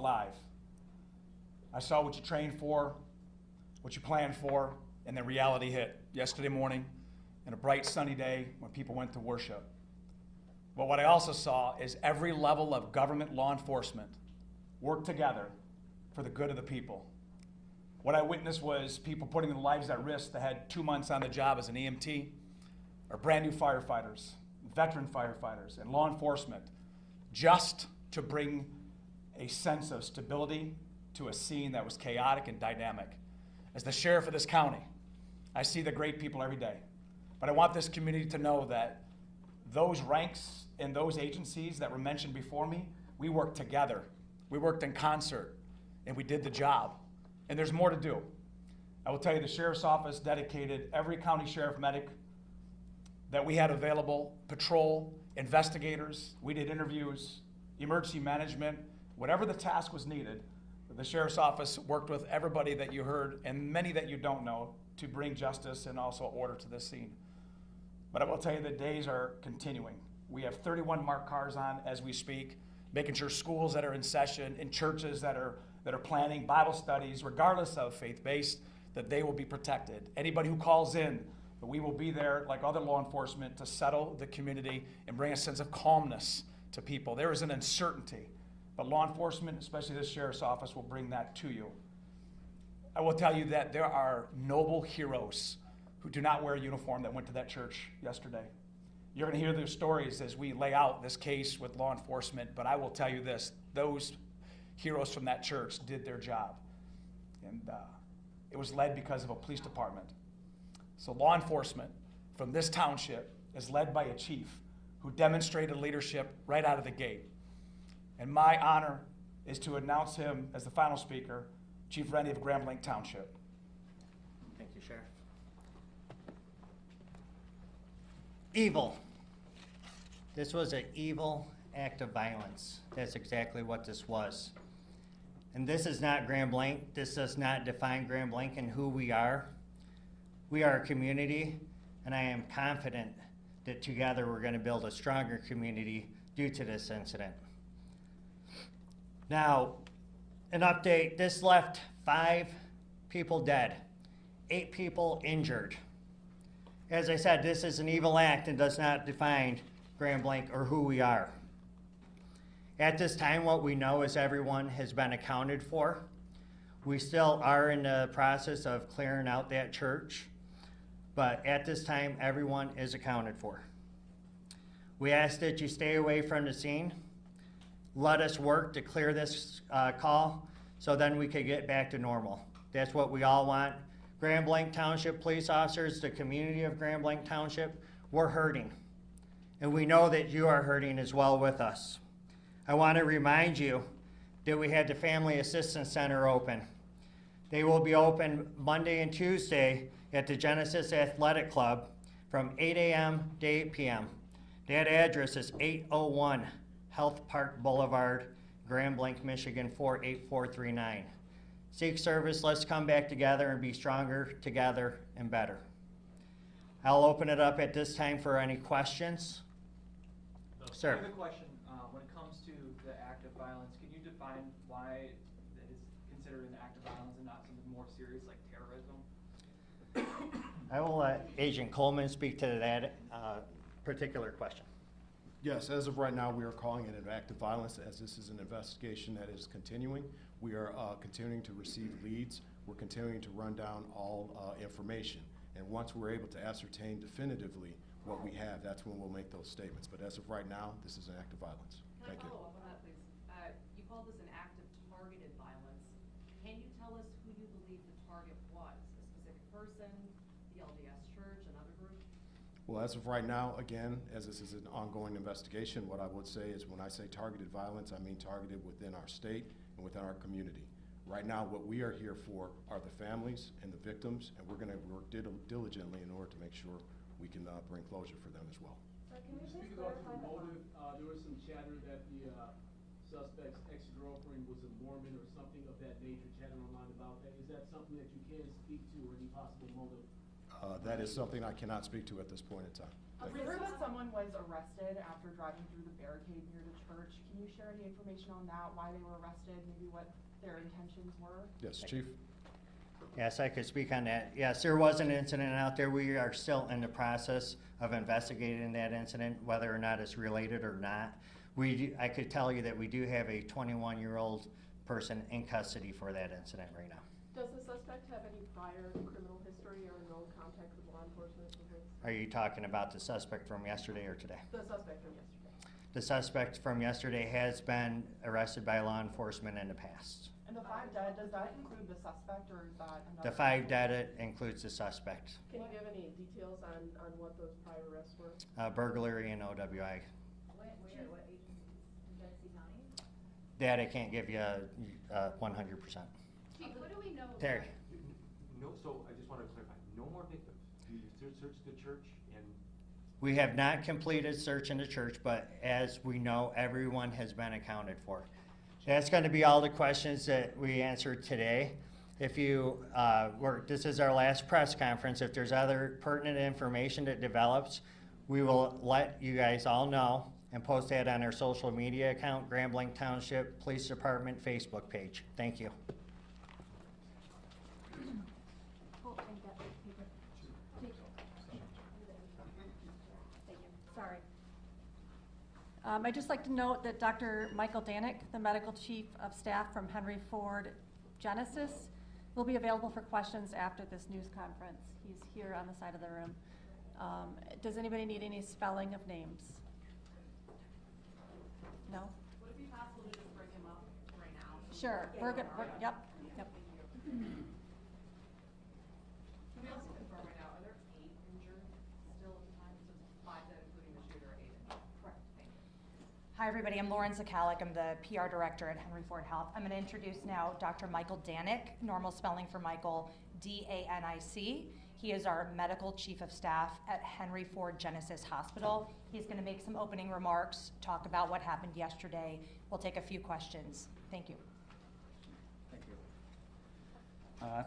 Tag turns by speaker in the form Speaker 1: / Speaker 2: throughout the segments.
Speaker 1: it live. I saw what you trained for, what you planned for, and then reality hit yesterday morning on a bright sunny day when people went to worship. But what I also saw is every level of government law enforcement work together for the good of the people. What I witnessed was people putting their lives at risk that had 2 months on the job as an EMT, or brand new firefighters, veteran firefighters, and law enforcement, just to bring a sense of stability to a scene that was chaotic and dynamic. As the sheriff of this county, I see the great people every day. But I want this community to know that those ranks and those agencies that were mentioned before me, we worked together. We worked in concert, and we did the job. And there's more to do. I will tell you, the sheriff's office dedicated every county sheriff medic that we had available, patrol, investigators, we did interviews, emergency management, whatever the task was needed. The sheriff's office worked with everybody that you heard and many that you don't know to bring justice and also order to this scene. But I will tell you, the days are continuing. We have 31 marked cars on as we speak, making sure schools that are in session, in churches that are planning Bible studies, regardless of faith-based, that they will be protected. Anybody who calls in, we will be there like other law enforcement to settle the community and bring a sense of calmness to people. There is an uncertainty, but law enforcement, especially this sheriff's office, will bring that to you. I will tell you that there are noble heroes who do not wear a uniform that went to that church yesterday. You're going to hear their stories as we lay out this case with law enforcement, but I will tell you this, those heroes from that church did their job. And it was led because of a police department. So law enforcement from this township is led by a chief who demonstrated leadership right out of the gate. And my honor is to announce him as the final speaker, Chief Rennie of Grand Blanc Township.
Speaker 2: Thank you, Sheriff. Evil. This was an evil act of violence. That's exactly what this was. And this is not Grand Blanc. This does not define Grand Blanc and who we are. We are a community, and I am confident that together we're going to build a stronger community due to this incident. Now, an update, this left 5 people dead, 8 people injured. As I said, this is an evil act and does not define Grand Blanc or who we are. At this time, what we know is everyone has been accounted for. We still are in the process of clearing out that church, but at this time, everyone is accounted for. We ask that you stay away from the scene. Let us work to clear this call so then we can get back to normal. That's what we all want. Grand Blanc Township police officers, the community of Grand Blanc Township, we're hurting. And we know that you are hurting as well with us. I want to remind you that we had the Family Assistance Center open. They will be open Monday and Tuesday at the Genesis Athletic Club from 8 a.m. to 8 p.m. That address is 801 Health Park Boulevard, Grand Blanc, Michigan 48439. Seek service, let's come back together and be stronger together and better. I'll open it up at this time for any questions. Sir.
Speaker 3: I have a question. When it comes to the act of violence, can you define why that is considered an act of violence and not something more serious like terrorism?
Speaker 2: I will let Agent Coleman speak to that particular question.
Speaker 4: Yes, as of right now, we are calling it an act of violence as this is an investigation that is continuing. We are continuing to receive leads. We're continuing to run down all information. And once we're able to ascertain definitively what we have, that's when we'll make those statements. But as of right now, this is an act of violence. Thank you.
Speaker 5: Can I follow up on that, please? You called this an act of targeted violence. Can you tell us who you believe the target was? A specific person, the LDS Church, another group?
Speaker 4: Well, as of right now, again, as this is an ongoing investigation, what I would say is when I say targeted violence, I mean targeted within our state and within our community. Right now, what we are here for are the families and the victims, and we're going to work diligently in order to make sure we can bring closure for them as well.
Speaker 5: So can you
Speaker 6: Speaking
Speaker 5: please
Speaker 6: of
Speaker 5: clarify
Speaker 6: the
Speaker 5: that?
Speaker 6: motive, there was some chatter that the suspect's ex-girlfriend was a Mormon or something of that nature, chatter online about that. Is that something that you can speak to or any possible motive?
Speaker 4: That is something I cannot speak to at this point in time.
Speaker 7: We heard that someone was arrested after driving through the barricade near the church. Can you share any information on that, why they were arrested, maybe what their intentions were?
Speaker 4: Yes, Chief?
Speaker 2: Yes, I could speak on that. Yes, there was an incident out there. We are still in the process of investigating that incident, whether or not it's related or not. I could tell you that we do have a 21-year-old person in custody for that incident right now.
Speaker 8: Does the suspect have any prior criminal history or known contact with law enforcement?
Speaker 2: Are you talking about the suspect from yesterday or today?
Speaker 8: The suspect from yesterday.
Speaker 2: The suspect from yesterday has been arrested by law enforcement in the past.
Speaker 7: And the 5 dead, does that include the suspect or is that another?
Speaker 2: The 5 dead includes the suspect.
Speaker 8: Can you give any details on what those prior arrests were?
Speaker 2: Burglary and OWI.
Speaker 5: Where, what agencies? In Genesee County?
Speaker 2: That I can't give you 100%.
Speaker 5: Chief, what do we know?
Speaker 2: Terry.
Speaker 9: No, so I just want to clarify, no more victims. You searched the church and
Speaker 2: We have not completed search in the church, but as we know, everyone has been accounted for. That's going to be all the questions that we answered today. If you, this is our last press conference. If there's other pertinent information that develops, we will let you guys all know and post that on our social media account, Grand Blanc Township Police Department Facebook page. Thank you.
Speaker 10: Sorry. I'd just like to note that Dr. Michael Danek, the Medical Chief of Staff from Henry Ford Genesis, will be available for questions after this news conference. He's here on the side of the room. Does anybody need any spelling of names? No?
Speaker 5: Would it be possible to just bring him up right now?
Speaker 10: Sure, we're good, yep.
Speaker 5: Can we also confirm right now, are there 8 injured still at the time? So it's 5 dead, including the shooter, 8 injured? Correct, thank you.
Speaker 11: Hi, everybody. I'm Lauren Zakalik. I'm the PR director at Henry Ford Health. I'm going to introduce now Dr. Michael Danek, normal spelling for Michael, D-A-N-I-C. He is our medical chief of staff at Henry Ford Genesis Hospital. He's going to make some opening remarks, talk about what happened yesterday. We'll take a few questions. Thank you.
Speaker 12: Thank you.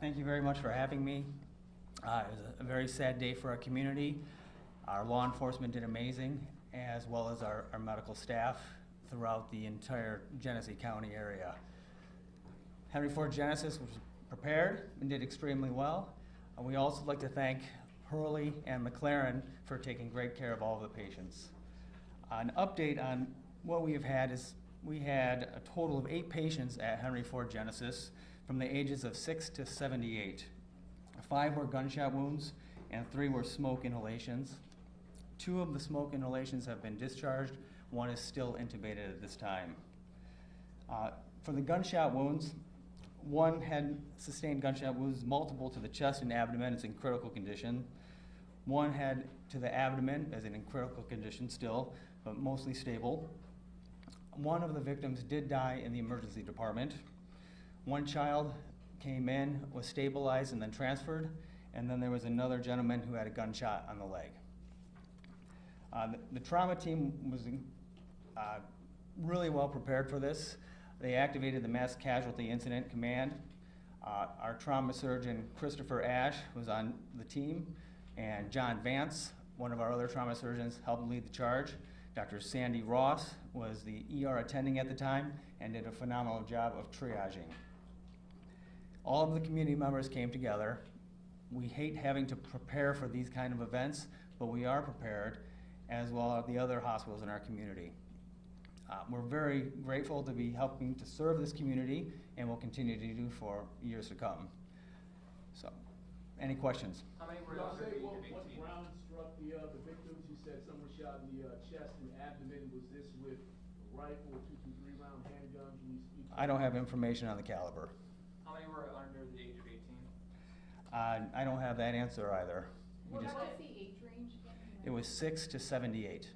Speaker 12: Thank you very much for having me. It was a very sad day for our community. Our law enforcement did amazing, as well as our medical staff throughout the entire Genesee County area. Henry Ford Genesis was prepared and did extremely well. And we also like to thank Hurley and McLaren for taking great care of all of the patients. An update on what we have had is we had a total of 8 patients at Henry Ford Genesis from the ages of 6 to 78. 5 were gunshot wounds and 3 were smoke inhalations. 2 of the smoke inhalations have been discharged. 1 is still intubated at this time. For the gunshot wounds, 1 had sustained gunshot wounds, multiple to the chest and abdomen, it's in critical condition. 1 had to the abdomen, as in critical condition still, but mostly stable. 1 of the victims did die in the emergency department. 1 child came in, was stabilized and then transferred, and then there was another gentleman who had a gunshot on the leg. The trauma team was really well prepared for this. They activated the Mass Casualty Incident Command. Our trauma surgeon, Christopher Ash, was on the team, and John Vance, one of our other trauma surgeons, helped lead the charge. Dr. Sandy Ross was the ER attending at the time and did a phenomenal job of triaging. All of the community members came together. We hate having to prepare for these kind of events, but we are prepared, as well as the other hospitals in our community. We're very grateful to be helping to serve this community and will continue to do for years to come. So, any questions?
Speaker 3: How many were
Speaker 6: Did you
Speaker 3: under
Speaker 6: say
Speaker 3: the age
Speaker 6: what
Speaker 3: of 18?
Speaker 6: round struck the victims? You said some were shot in the chest and abdomen. Was this with rifle, 223 round handgun? Can you speak?
Speaker 12: I don't have information on the caliber.
Speaker 3: How many were under the age of 18?
Speaker 12: I don't have that answer either. We
Speaker 13: What
Speaker 12: just-
Speaker 13: was the age range again?
Speaker 12: It was 6 to 78.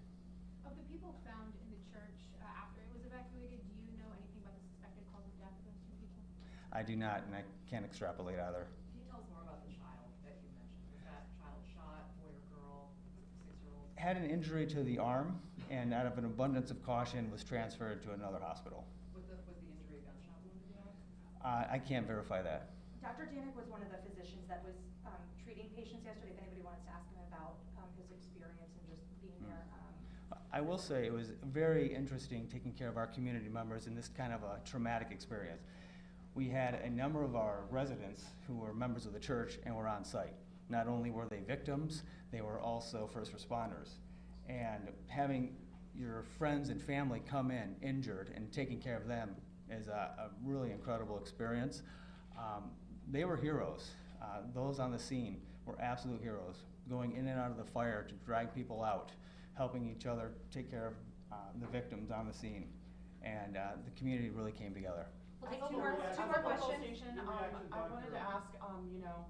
Speaker 13: Of the people found in the church after it was evacuated, do you know anything about the suspected cause of death of those 2 people?
Speaker 12: I do not, and I can't extrapolate either.
Speaker 5: Can you tell us more about the child that you mentioned? Was that child shot, boy or girl, 6-year-old?
Speaker 12: Had an injury to the arm, and out of an abundance of caution, was transferred to another hospital.
Speaker 5: Was the injury a gunshot wound to the arm?
Speaker 12: I can't verify that.
Speaker 11: Dr. Danik was one of the physicians that was treating patients yesterday, if anybody wants to ask him about his experience and just being there.
Speaker 12: I will say it was very interesting taking care of our community members in this kind of a traumatic experience. We had a number of our residents who were members of the church and were on site. Not only were they victims, they were also first responders. And having your friends and family come in injured and taking care of them is a really incredible experience. They were heroes. Those on the scene were absolute heroes, going in and out of the fire to drag people out, helping each other take care of the victims on the scene. And the community really came together.
Speaker 11: We'll take
Speaker 7: As
Speaker 11: two
Speaker 7: a
Speaker 11: more
Speaker 7: local- as a
Speaker 11: questions.
Speaker 7: local station, I wanted to ask, you know,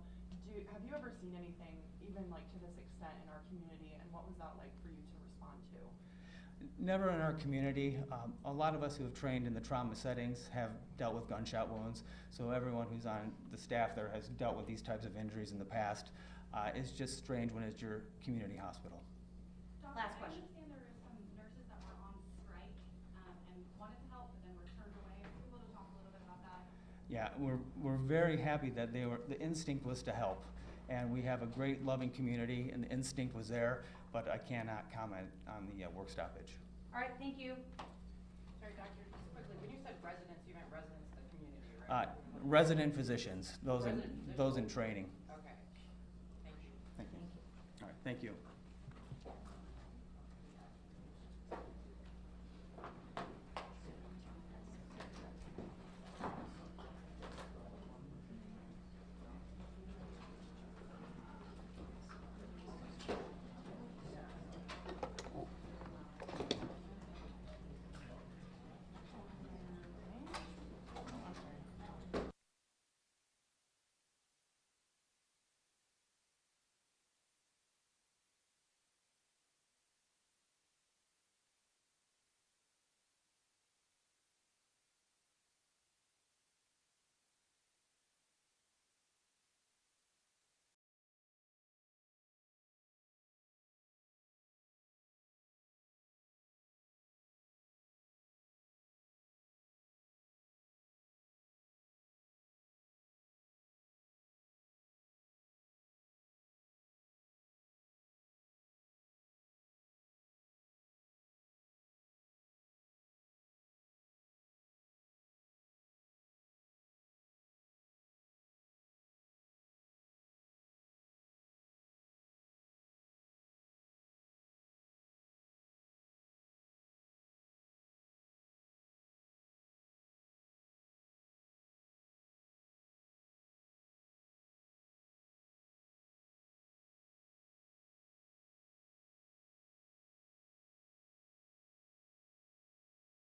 Speaker 7: have you ever seen anything even like to this extent in our community, and what was that like for you to respond to?
Speaker 12: Never in our community. A lot of us who have trained in the trauma settings have dealt with gunshot wounds, so everyone who's on the staff there has dealt with these types of injuries in the past. It's just strange when it's your community hospital.
Speaker 13: Doctor,
Speaker 11: Last question.
Speaker 13: I understand there were some nurses that were on strike, and wanted to help, but then were turned away. Are you able to talk a little bit about that?
Speaker 12: Yeah, we're very happy that the instinct was to help. And we have a great loving community and the instinct was there, but I cannot comment on the work stoppage.
Speaker 11: All right, thank you.
Speaker 5: Sorry, doctor, just quickly, when you said residents, you meant residents of the community, right?
Speaker 12: Resident physicians, those
Speaker 5: Resident
Speaker 12: in
Speaker 5: physicians.
Speaker 12: training.
Speaker 5: Okay, thank you.
Speaker 12: Thank you. All right, thank you.